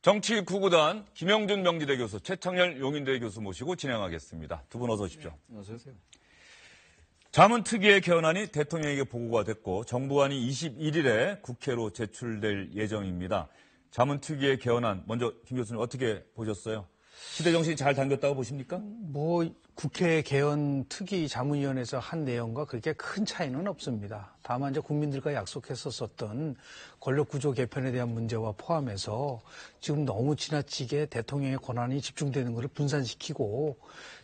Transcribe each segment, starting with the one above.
정치 구구단 김영준 명지대 교수, 최창렬 용인대 교수 모시고 진행하겠습니다. 두 분 어서 오십시오. 네, 안녕하세요. 자문특위의 개헌안이 대통령에게 보고가 됐고 정부안이 21일에 국회로 제출될 예정입니다. 자문특위의 개헌안 먼저 김 교수님 어떻게 보셨어요? 시대 정신이 잘 당겼다고 보십니까? 국회 개헌 특위 자문위원회에서 한 내용과 그렇게 큰 차이는 없습니다. 다만 이제 국민들과 약속했었던 권력 구조 개편에 대한 문제와 포함해서 지금 너무 지나치게 대통령의 권한이 집중되는 것을 분산시키고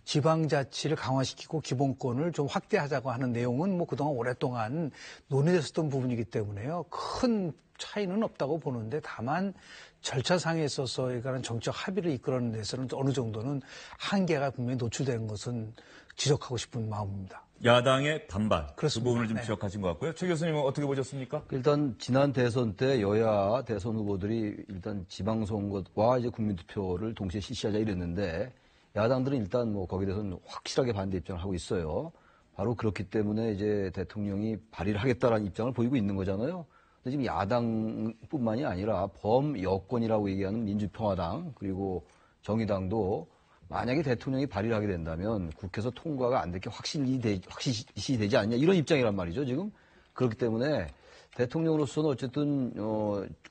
지방자치를 강화시키고 기본권을 좀 확대하자고 하는 내용은 그동안 오랫동안 논의됐었던 부분이기 때문에요. 큰 차이는 없다고 보는데 다만 절차상에 있어서에 관한 정책 합의를 이끌어내는 데서는 어느 정도는 한계가 분명히 노출되는 것은 지적하고 싶은 마음입니다. 야당의 반발. 그렇습니다. 그 부분을 좀 지적하신 것 같고요. 최 교수님은 어떻게 보셨습니까? 일단 지난 대선 때 여야 대선 후보들이 일단 지방선거와 이제 국민투표를 동시에 실시하자 이랬는데 야당들은 일단 거기에 대해서는 확실하게 반대 입장을 하고 있어요. 바로 그렇기 때문에 이제 대통령이 발의를 하겠다라는 입장을 보이고 있는 거잖아요. 근데 지금 야당뿐만이 아니라 범여권이라고 얘기하는 민주평화당 그리고 정의당도 만약에 대통령이 발의를 하게 된다면 국회에서 통과가 안 될 게 확실시 되지 않냐 이런 입장이란 말이죠 지금. 그렇기 때문에 대통령으로서는 어쨌든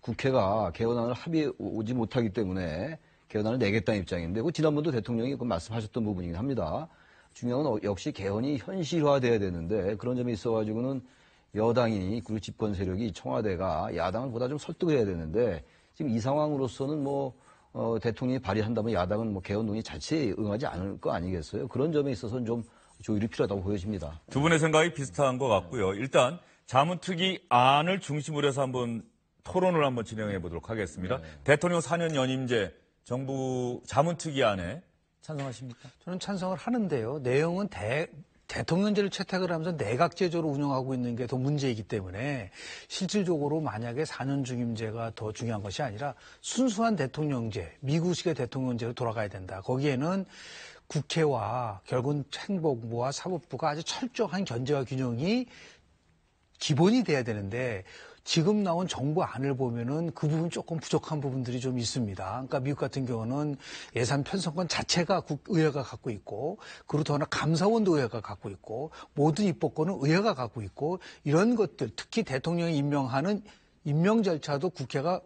국회가 개헌안을 합의에 오지 못하기 때문에 개헌안을 내겠다는 입장인데 지난번도 대통령이 말씀하셨던 부분이긴 합니다. 중요한 건 역시 개헌이 현실화돼야 되는데 그런 점에 있어가지고는 여당이 그리고 집권 세력이 청와대가 야당을 보다 좀 설득을 해야 되는데 지금 이 상황으로서는 대통령이 발의한다면 야당은 개헌 논의 자체에 응하지 않을 거 아니겠어요? 그런 점에 있어서는 좀 조율이 필요하다고 보여집니다. 두 분의 생각이 비슷한 것 같고요. 일단 자문특위 안을 중심으로 해서 한번 토론을 한번 진행해 보도록 하겠습니다. 네. 대통령 4년 연임제 정부 자문특위 안에 찬성하십니까? 저는 찬성을 하는데요. 내용은 대통령제를 채택을 하면서 내각제조로 운영하고 있는 게 더 문제이기 때문에 실질적으로 만약에 4년 중임제가 더 중요한 것이 아니라 순수한 대통령제, 미국식의 대통령제로 돌아가야 된다. 거기에는 국회와 결국은 행복부와 사법부가 아주 철저한 견제와 균형이 기본이 돼야 되는데 지금 나온 정부 안을 보면은 그 부분 조금 부족한 부분들이 좀 있습니다. 그러니까 미국 같은 경우는 예산 편성권 자체가 의회가 갖고 있고, 그리고 더 하나 감사원도 의회가 갖고 있고, 모든 입법권은 의회가 갖고 있고, 이런 것들, 특히 대통령이 임명하는 임명 절차도 국회가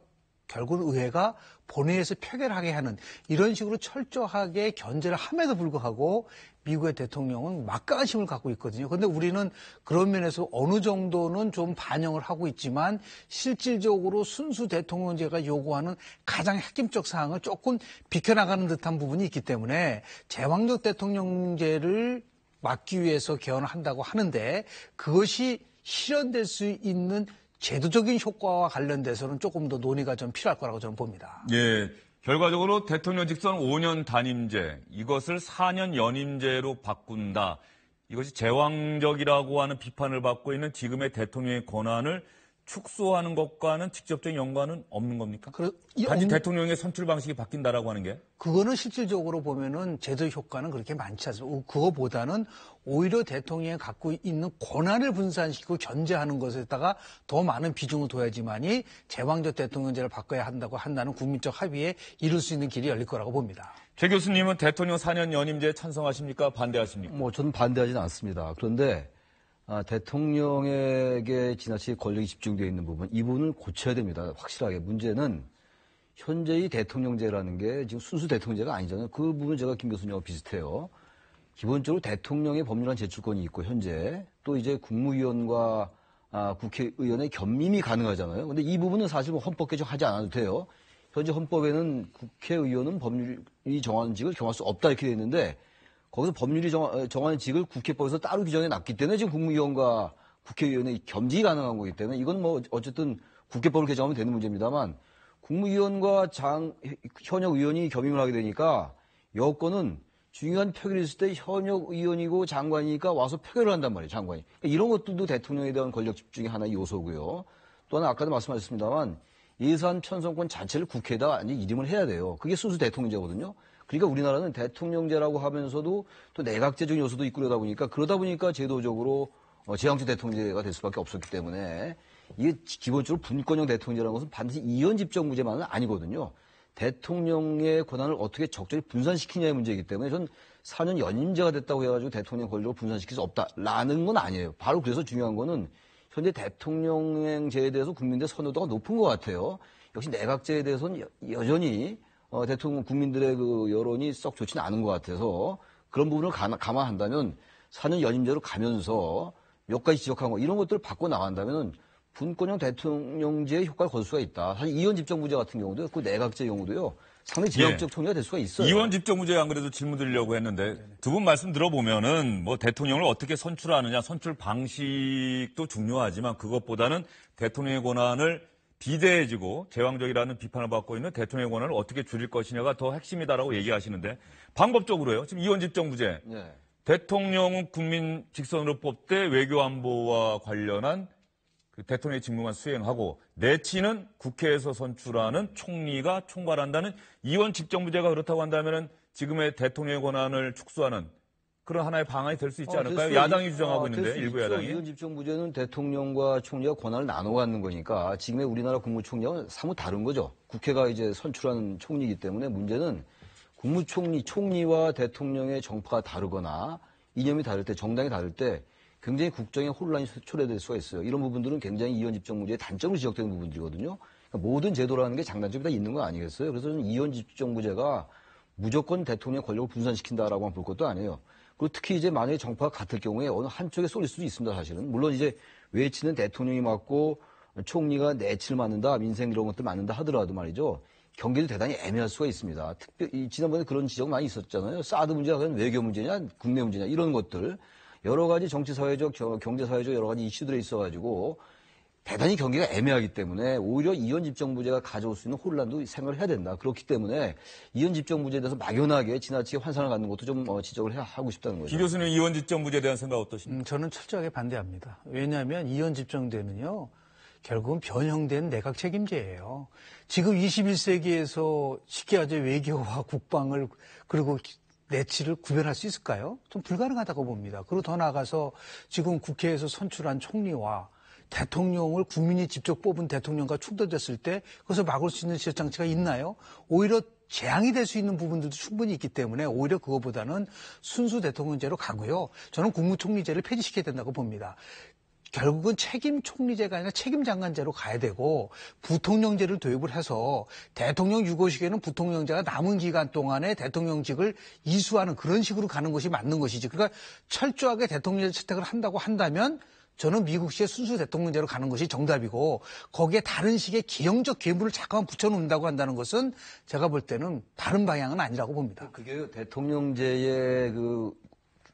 결국은 의회가 본회의에서 표결하게 하는 이런 식으로 철저하게 견제를 함에도 불구하고 미국의 대통령은 막강심을 갖고 있거든요. 그런데 우리는 그런 면에서 어느 정도는 좀 반영을 하고 있지만 실질적으로 순수 대통령제가 요구하는 가장 핵심적 사항을 조금 비켜나가는 듯한 부분이 있기 때문에 제왕적 대통령제를 막기 위해서 개헌을 한다고 하는데 그것이 실현될 수 있는 제도적인 효과와 관련돼서는 조금 더 논의가 좀 필요할 거라고 저는 봅니다. 예. 결과적으로 대통령 직선 5년 단임제, 이것을 4년 연임제로 바꾼다. 이것이 제왕적이라고 하는 비판을 받고 있는 지금의 대통령의 권한을 축소하는 것과는 직접적인 연관은 없는 겁니까? 단지 대통령의 선출 방식이 바뀐다라고 하는 게? 그거는 실질적으로 보면은 제도 효과는 그렇게 많지 않습니다. 그거보다는 오히려 대통령이 갖고 있는 권한을 분산시키고 견제하는 것에다가 더 많은 비중을 둬야지만이 제왕적 대통령제를 바꿔야 한다고 한다는 국민적 합의에 이룰 수 있는 길이 열릴 거라고 봅니다. 최 교수님은 대통령 4년 연임제에 찬성하십니까? 반대하십니까? 저는 반대하지는 않습니다. 그런데 대통령에게 지나치게 권력이 집중되어 있는 부분, 이 부분을 고쳐야 됩니다. 확실하게. 문제는 현재의 대통령제라는 게 지금 순수 대통령제가 아니잖아요. 그 부분 제가 김 교수님하고 비슷해요. 기본적으로 대통령의 법률안 제출권이 있고 현재 또 이제 국무위원과 국회의원의 겸임이 가능하잖아요. 근데 이 부분은 사실 헌법 개정하지 않아도 돼요. 현재 헌법에는 국회의원은 법률이 정하는 직을 겸할 수 없다 이렇게 돼 있는데 거기서 법률이 정하는 직을 국회법에서 따로 규정해 놨기 때문에 지금 국무위원과 국회의원의 겸직이 가능한 거기 때문에 이건 어쨌든 국회법을 개정하면 되는 문제입니다만 국무위원과 현역 의원이 겸임을 하게 되니까 여권은 중요한 표결이 있을 때 현역 의원이고 장관이니까 와서 표결을 한단 말이에요, 장관이. 그러니까 이런 것들도 대통령에 대한 권력 집중의 하나의 요소고요. 또 하나 아까도 말씀하셨습니다만 예산 편성권 자체를 국회에다 완전히 이름을 해야 돼요. 그게 순수 대통령제거든요. 그러니까 우리나라는 대통령제라고 하면서도 또 내각제적 요소도 있고 그러다 보니까 제도적으로 제왕적 대통령제가 될 수밖에 없었기 때문에 이게 기본적으로 분권형 대통령제라는 것은 반드시 이원 집정 문제만은 아니거든요. 대통령의 권한을 어떻게 적절히 분산시키냐의 문제이기 때문에 전 4년 연임제가 됐다고 해가지고 대통령 권력을 분산시킬 수 없다라는 건 아니에요. 바로 그래서 중요한 거는 현재 대통령제에 대해서 국민들의 선호도가 높은 것 같아요. 역시 내각제에 대해서는 여전히 대통령 국민들의 그 여론이 썩 좋지는 않은 것 같아서 그런 부분을 감안한다면 4년 연임제로 가면서 몇 가지 지적한 거 이런 것들을 바꿔 나간다면 분권형 대통령제의 효과를 거둘 수가 있다. 사실 이원 집정부제 같은 경우도 그 내각제 경우도요. 상당히 제한적 총리가 될 수가 있어요. 이원 집정부제 안 그래도 질문 드리려고 했는데 두 분 말씀 들어보면은 뭐 대통령을 어떻게 선출하느냐 선출 방식도 중요하지만 그것보다는 대통령의 권한을 비대해지고 제왕적이라는 비판을 받고 있는 대통령의 권한을 어떻게 줄일 것이냐가 더 핵심이다라고 얘기하시는데 방법적으로요. 지금 이원 집정부제 네. 대통령은 국민 직선으로 뽑되 외교안보와 관련한 그 대통령의 직무만 수행하고 내치는 국회에서 선출하는 총리가 총괄한다는 이원 집정부제가 그렇다고 한다면은 지금의 대통령의 권한을 축소하는 그런 하나의 방안이 될 수 있지 않을까요? 야당이 주장하고 있는데 일부 야당이. 이원 집정부제는 대통령과 총리가 권한을 나눠 갖는 거니까 지금의 우리나라 국무총리하고는 사뭇 다른 거죠. 국회가 이제 선출하는 총리이기 때문에 문제는 총리와 대통령의 정파가 다르거나 이념이 다를 때, 정당이 다를 때 굉장히 국정에 혼란이 초래될 수가 있어요. 이런 부분들은 굉장히 이원 집정부제의 단점으로 지적되는 부분들이거든요. 그러니까 모든 제도라는 게 장단점이 다 있는 거 아니겠어요? 그래서 저는 이원 집정부제가 무조건 대통령의 권력을 분산시킨다라고만 볼 것도 아니에요. 그리고 특히 이제 만약에 정파가 같을 경우에 어느 한쪽에 쏠릴 수도 있습니다, 사실은. 물론 이제 외치는 대통령이 맡고 총리가 내치를 맡는다, 민생 이런 것들 맡는다 하더라도 말이죠. 경계도 대단히 애매할 수가 있습니다. 특별히 지난번에 그런 지적 많이 있었잖아요. 사드 문제가 그냥 외교 문제냐, 국내 문제냐 이런 것들. 여러 가지 정치사회적, 경제사회적 여러 가지 이슈들에 있어가지고 대단히 경계가 애매하기 때문에 오히려 이원 집정부제가 가져올 수 있는 혼란도 생각을 해야 된다. 그렇기 때문에 이원 집정부제에 대해서 막연하게 지나치게 환상을 갖는 것도 좀 지적을 하고 싶다는 거죠. 김 교수님 이원 집정부제에 대한 생각 어떠십니까? 저는 철저하게 반대합니다. 왜냐하면 이원 집정제는요. 결국은 변형된 내각 책임제예요. 지금 21세기에서 쉽게 하죠. 외교와 국방을 그리고 내치를 구별할 수 있을까요? 좀 불가능하다고 봅니다. 그리고 더 나아가서 지금 국회에서 선출한 총리와 대통령을 국민이 직접 뽑은 대통령과 충돌됐을 때 그것을 막을 수 있는 시효 장치가 있나요? 오히려 재앙이 될 수 있는 부분들도 충분히 있기 때문에 오히려 그거보다는 순수 대통령제로 가고요. 저는 국무총리제를 폐지시켜야 된다고 봅니다. 결국은 책임 총리제가 아니라 책임 장관제로 가야 되고 부통령제를 도입을 해서 대통령 유고식에는 부통령제가 남은 기간 동안에 대통령직을 이수하는 그런 식으로 가는 것이 맞는 것이지. 그러니까 철저하게 대통령제 채택을 한다고 한다면 저는 미국식의 순수 대통령제로 가는 것이 정답이고 거기에 다른 식의 기형적 괴물을 잠깐 붙여놓는다고 한다는 것은 제가 볼 때는 바른 방향은 아니라고 봅니다. 그게 대통령제의 그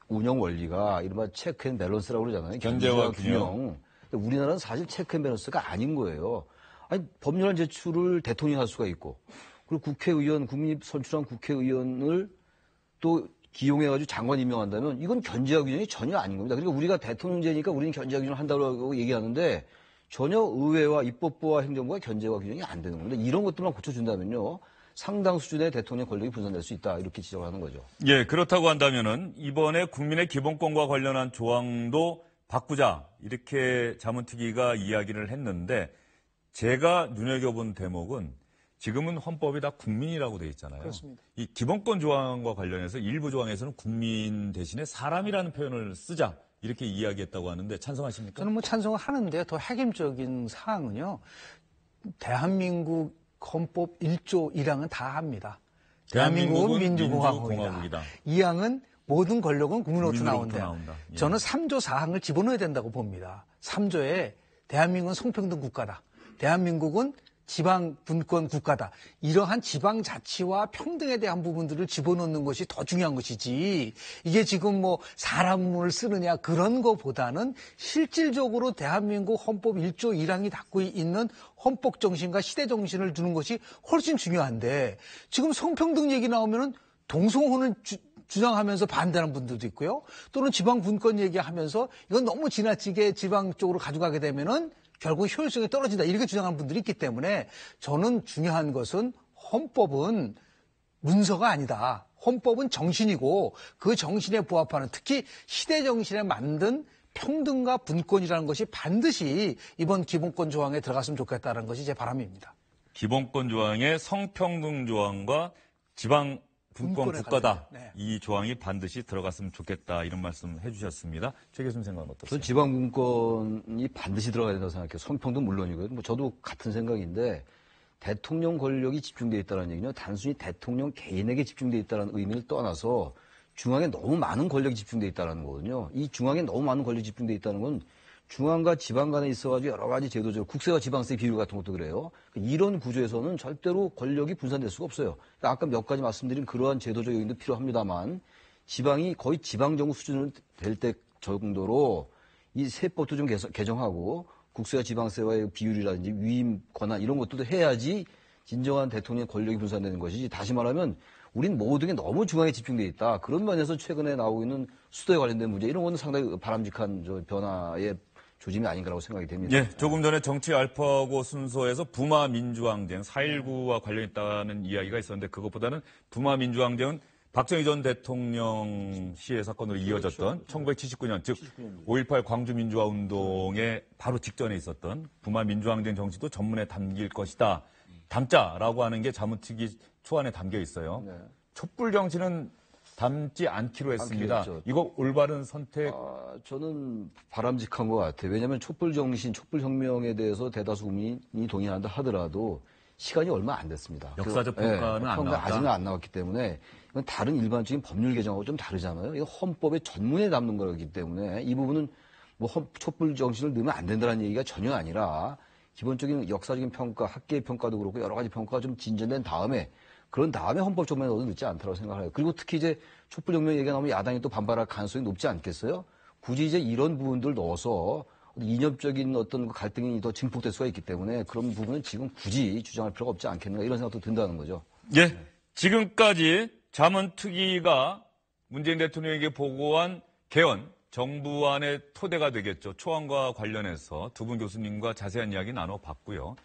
운영 원리가 이른바 체크 앤 밸런스라고 그러잖아요. 견제와 균형. 우리나라는 사실 체크 앤 밸런스가 아닌 거예요. 아니, 법률안 제출을 대통령이 할 수가 있고, 그리고 국회의원, 국민이 선출한 국회의원을 또 기용해가지고 장관 임명한다면 이건 견제와 균형이 전혀 아닌 겁니다. 그러니까 우리가 대통령제니까 우리는 견제와 균형을 한다고 얘기하는데 전혀 의회와 입법부와 행정부가 견제와 균형이 안 되는 겁니다. 이런 것들만 고쳐준다면요. 상당 수준의 대통령 권력이 분산될 수 있다. 이렇게 지적을 하는 거죠. 예, 그렇다고 한다면은 이번에 국민의 기본권과 관련한 조항도 바꾸자. 이렇게 자문특위가 이야기를 했는데 제가 눈여겨본 대목은 지금은 헌법이 다 국민이라고 돼 있잖아요. 그렇습니다. 이 기본권 조항과 관련해서 일부 조항에서는 국민 대신에 사람이라는 표현을 쓰자. 이렇게 이야기했다고 하는데 찬성하십니까? 저는 뭐 찬성을 하는데 더 핵심적인 사항은요. 대한민국 헌법 1조 1항은 다 합니다. 대한민국은 민주공화국이다. 2항은 모든 권력은 국민으로부터 나온다. 예. 저는 3조 4항을 집어넣어야 된다고 봅니다. 3조에 대한민국은 성평등 국가다. 대한민국은 지방 분권 국가다. 이러한 지방 자치와 평등에 대한 부분들을 집어넣는 것이 더 중요한 것이지. 이게 지금 뭐 사람을 쓰느냐 그런 거보다는 실질적으로 대한민국 헌법 1조 1항이 갖고 있는 헌법 정신과 시대 정신을 두는 것이 훨씬 중요한데 지금 성평등 얘기 나오면은 동성혼을 주장하면서 반대하는 분들도 있고요. 또는 지방 분권 얘기하면서 이건 너무 지나치게 지방 쪽으로 가져가게 되면은 결국 효율성이 떨어진다 이렇게 주장하는 분들이 있기 때문에 저는 중요한 것은 헌법은 문서가 아니다. 헌법은 정신이고 그 정신에 부합하는 특히 시대 정신에 만든 평등과 분권이라는 것이 반드시 이번 기본권 조항에 들어갔으면 좋겠다는 것이 제 바람입니다. 기본권 조항의 성평등 조항과 지방 분권 분권에 국가다. 관련된, 네. 이 조항이 반드시 들어갔으면 좋겠다. 이런 말씀 해주셨습니다. 최 교수님 생각은 어떠세요? 저는 지방분권이 반드시 들어가야 된다고 생각해요. 성평등 물론이고요. 뭐 저도 같은 생각인데 대통령 권력이 집중되어 있다는 얘기는 단순히 대통령 개인에게 집중되어 있다는 의미를 떠나서 중앙에 너무 많은 권력이 집중되어 있다는 거거든요. 이 중앙에 너무 많은 권력이 집중되어 있다는 건 중앙과 지방 간에 있어가지고 여러 가지 제도적 국세와 지방세 비율 같은 것도 그래요. 이런 구조에서는 절대로 권력이 분산될 수가 없어요. 그러니까 아까 몇 가지 말씀드린 그러한 제도적 요인도 필요합니다만 지방이 거의 지방정부 수준으로 될 때 정도로 이 세법도 좀 개정하고 국세와 지방세와의 비율이라든지 위임 권한 이런 것도 해야지 진정한 대통령의 권력이 분산되는 것이지. 다시 말하면 우린 모든 게 너무 중앙에 집중돼 있다. 그런 면에서 최근에 나오고 있는 수도에 관련된 문제 이런 거는 상당히 바람직한 변화의 조짐이 아닌가라고 생각이 됩니다. 예, 조금 전에 정치 알파고 순서에서 부마 민주항쟁 4.19와 관련있다는 이야기가 있었는데 그것보다는 부마 민주항쟁은 박정희 전 대통령 시해 사건으로 이어졌던 1979년 즉 5.18 광주민주화 운동의 바로 직전에 있었던 부마 민주항쟁 정치도 전문에 담길 것이다. 담자라고 하는 게 자무특위 초안에 담겨 있어요. 네. 촛불 정치는 담지 않기로 했습니다. 않기로 했죠. 이거 올바른 선택. 저는 바람직한 것 같아요. 왜냐하면 촛불 정신, 촛불 혁명에 대해서 대다수 국민이 동의한다 하더라도 시간이 얼마 안 됐습니다. 역사적 평가는 안 나왔다. 아직은 안 나왔기 때문에 이건 다른 일반적인 법률 개정하고 좀 다르잖아요. 이거 헌법의 전문에 담는 거기 때문에 이 부분은 뭐 촛불 정신을 넣으면 안 된다는 얘기가 전혀 아니라 기본적인 역사적인 평가, 학계의 평가도 그렇고 여러 가지 평가가 좀 진전된 다음에 그런 다음에 헌법 조문에 넣어도 늦지 않다고 생각해요. 그리고 특히 이제 촛불혁명 얘기가 나오면 야당이 또 반발할 가능성이 높지 않겠어요? 굳이 이제 이런 부분들 넣어서 이념적인 어떤 갈등이 더 증폭될 수가 있기 때문에 그런 부분은 지금 굳이 주장할 필요가 없지 않겠는가 이런 생각도 든다는 거죠. 예, 지금까지 자문특위가 문재인 대통령에게 보고한 개헌 정부안의 토대가 되겠죠. 초안과 관련해서 두 분 교수님과 자세한 이야기 나눠봤고요.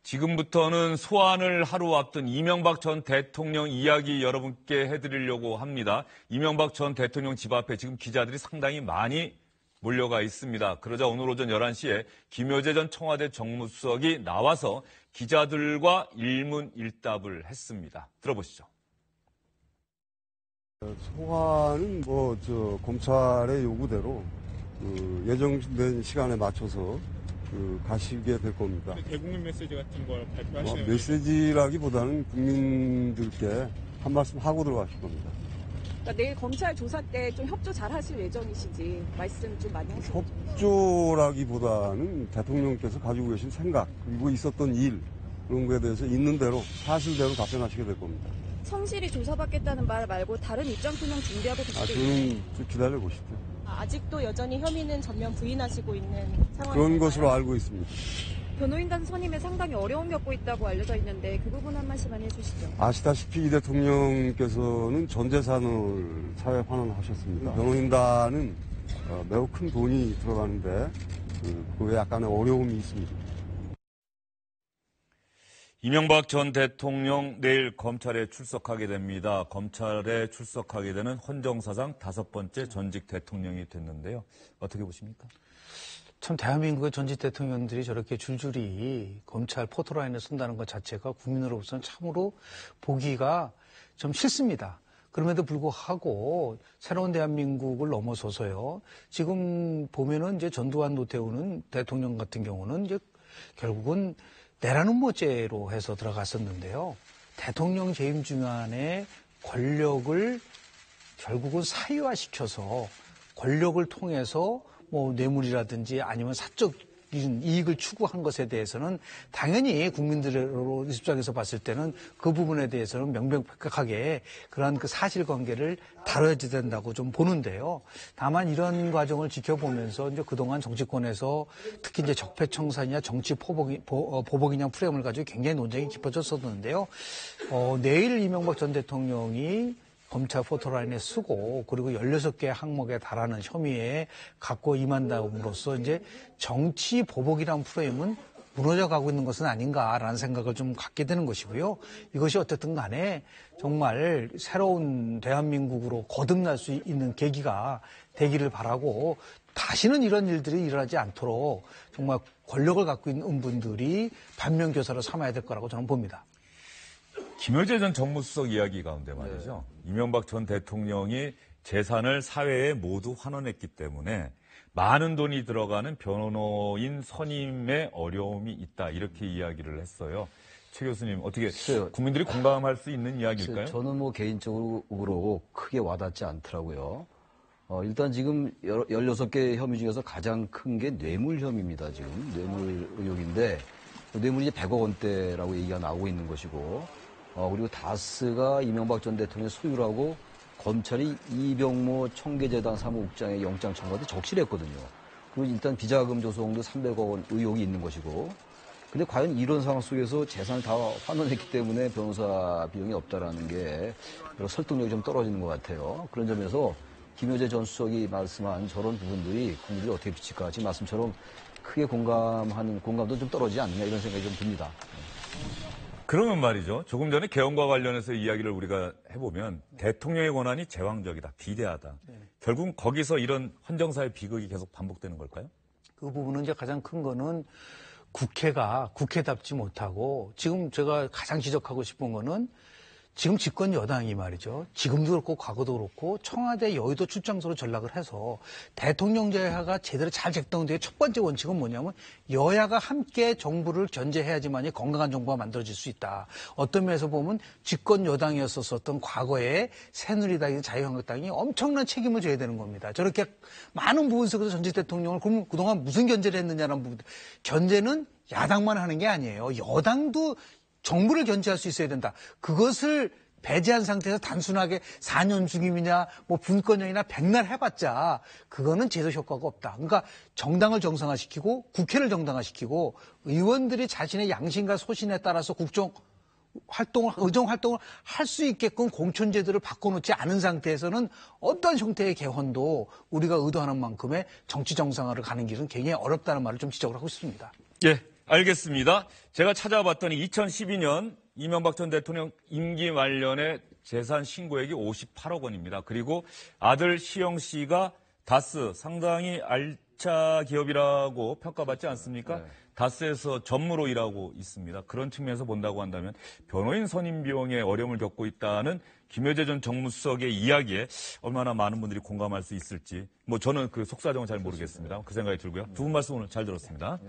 지금부터는 소환을 하루 앞둔 이명박 전 대통령 이야기 여러분께 해드리려고 합니다. 이명박 전 대통령 집 앞에 지금 기자들이 상당히 많이 몰려가 있습니다. 그러자 오늘 오전 11시에 김여재 전 청와대 정무수석이 나와서 기자들과 일문일답을 했습니다. 들어보시죠. 소환은 검찰의 요구대로 예정된 시간에 맞춰서 가시게 될 겁니다. 대국민 메시지 같은 걸 발표하시는 메시지라기보다는 국민들께 한 말씀 하고 들어가실 겁니다. 그러니까 내일 검찰 조사 때 좀 협조 잘 하실 예정이신지 말씀 좀 많이 하시죠. 협조라기보다는 대통령께서 가지고 계신 생각 그리고 있었던 일 그런 거에 대해서 있는 대로 사실대로 답변하시게 될 겁니다. 성실히 조사받겠다는 말 말고 다른 입장 표명 준비하고 계시죠? 저는 좀 기다려 보십시오. 아직도 여전히 혐의는 전면 부인하시고 있는 상황인가요? 그런 것으로 알고 있습니다. 변호인단 선임에 상당히 어려움 겪고 있다고 알려져 있는데 그 부분 한 말씀만 해주시죠. 아시다시피 이 대통령께서는 전 재산을 사회 환원하셨습니다. 변호인단은 매우 큰 돈이 들어가는데 그에 약간의 어려움이 있습니다. 이명박 전 대통령 내일 검찰에 출석하게 됩니다. 검찰에 출석하게 되는 헌정사상 5번째 전직 대통령이 됐는데요. 어떻게 보십니까? 참 대한민국의 전직 대통령들이 저렇게 줄줄이 검찰 포토라인에 선다는 것 자체가 국민으로서는 참으로 보기가 좀 싫습니다. 그럼에도 불구하고 새로운 대한민국을 넘어서서요. 지금 보면은 이제 전두환 노태우는 대통령 같은 경우는 이제 결국은 내라는 모죄로 해서 들어갔었는데요. 대통령 재임 중간에 권력을 결국은 사유화시켜서 권력을 통해서 뭐 뇌물이라든지 아니면 사적인 이익을 추구한 것에 대해서는 당연히 국민들의 입장에서 봤을 때는 그 부분에 대해서는 명명백백하게 그러한 그 사실관계를 다뤄야 된다고 좀 보는데요. 다만 이런 과정을 지켜보면서 이제 그동안 정치권에서 특히 이제 적폐청산이냐 정치 보복이냐 프레임을 가지고 굉장히 논쟁이 깊어졌었는데요. 내일 이명박 전 대통령이 검찰 포토라인에 쓰고 그리고 16개 항목에 달하는 혐의에 갖고 임한다음으로써 이제 정치 보복이라는 프레임은 무너져 가고 있는 것은 아닌가라는 생각을 좀 갖게 되는 것이고요. 이것이 어쨌든 간에 정말 새로운 대한민국으로 거듭날 수 있는 계기가 되기를 바라고 다시는 이런 일들이 일어나지 않도록 정말 권력을 갖고 있는 분들이 반면교사로 삼아야 될 거라고 저는 봅니다. 김여재 전 정무수석 이야기 가운데 말이죠. 이명박 전 대통령이 재산을 사회에 모두 환원했기 때문에 많은 돈이 들어가는 변호인 선임에 어려움이 있다. 이렇게 이야기를 했어요. 최 교수님, 어떻게 국민들이 공감할 수 있는 이야기일까요? 저는 뭐 개인적으로 크게 와닿지 않더라고요. 일단 지금 16개 혐의 중에서 가장 큰 게 뇌물 혐의입니다. 지금 뇌물 의혹인데 뇌물이 이제 100억 원대라고 얘기가 나오고 있는 것이고 그리고 다스가 이명박 전 대통령의 소유라고 검찰이 이병모 청계재단 사무국장의 영장 청구한테 적시했거든요. 그리고 일단 비자금 조성도 300억 원 의혹이 있는 것이고 근데 과연 이런 상황 속에서 재산을 다 환원했기 때문에 변호사 비용이 없다라는 게 설득력이 좀 떨어지는 것 같아요. 그런 점에서 김여재 전 수석이 말씀한 저런 부분들이 국민들이 어떻게 비칠까 지금 말씀처럼 크게 공감도 좀 떨어지지 않느냐 이런 생각이 좀 듭니다. 그러면 말이죠. 조금 전에 개헌과 관련해서 이야기를 우리가 해보면 대통령의 권한이 제왕적이다, 비대하다. 결국 거기서 이런 헌정사의 비극이 계속 반복되는 걸까요? 그 부분은 이제 가장 큰 거는 국회가 국회답지 못하고 지금 제가 가장 지적하고 싶은 거는 지금 집권 여당이 말이죠. 지금도 그렇고 과거도 그렇고 청와대 여의도 출장소로 전락을 해서 대통령제가 제대로 잘 작동된 첫 번째 원칙은 뭐냐면 여야가 함께 정부를 견제해야지만이 건강한 정부가 만들어질 수 있다. 어떤 면에서 보면 집권 여당이었었던 과거에 새누리당이 자유한국당이 엄청난 책임을 져야 되는 겁니다. 저렇게 많은 부분 속에서 전직 대통령을 그럼 그동안 무슨 견제를 했느냐는 부분. 견제는 야당만 하는 게 아니에요. 여당도 정부를 견제할 수 있어야 된다. 그것을 배제한 상태에서 단순하게 4년 중임이냐, 뭐 분권형이나 백날 해봤자 그거는 제도 효과가 없다. 그러니까 정당을 정상화시키고 국회를 정당화시키고 의원들이 자신의 양심과 소신에 따라서 의정 활동을 할 수 있게끔 공천제도를 바꿔놓지 않은 상태에서는 어떤 형태의 개헌도 우리가 의도하는 만큼의 정치 정상화를 가는 길은 굉장히 어렵다는 말을 좀 지적을 하고 있습니다. 예, 알겠습니다. 제가 찾아봤더니 2012년 이명박 전 대통령 임기 말년에 재산 신고액이 58억 원입니다. 그리고 아들 시영 씨가 다스 상당히 알짜 기업이라고 평가받지 않습니까? 네. 다스에서 전무로 일하고 있습니다. 그런 측면에서 본다고 한다면 변호인 선임 비용에 어려움을 겪고 있다는 김여재 전 정무수석의 이야기에 얼마나 많은 분들이 공감할 수 있을지 뭐 저는 그 속사정은 잘 모르겠습니다. 그 생각이 들고요. 두 분 말씀 오늘 잘 들었습니다.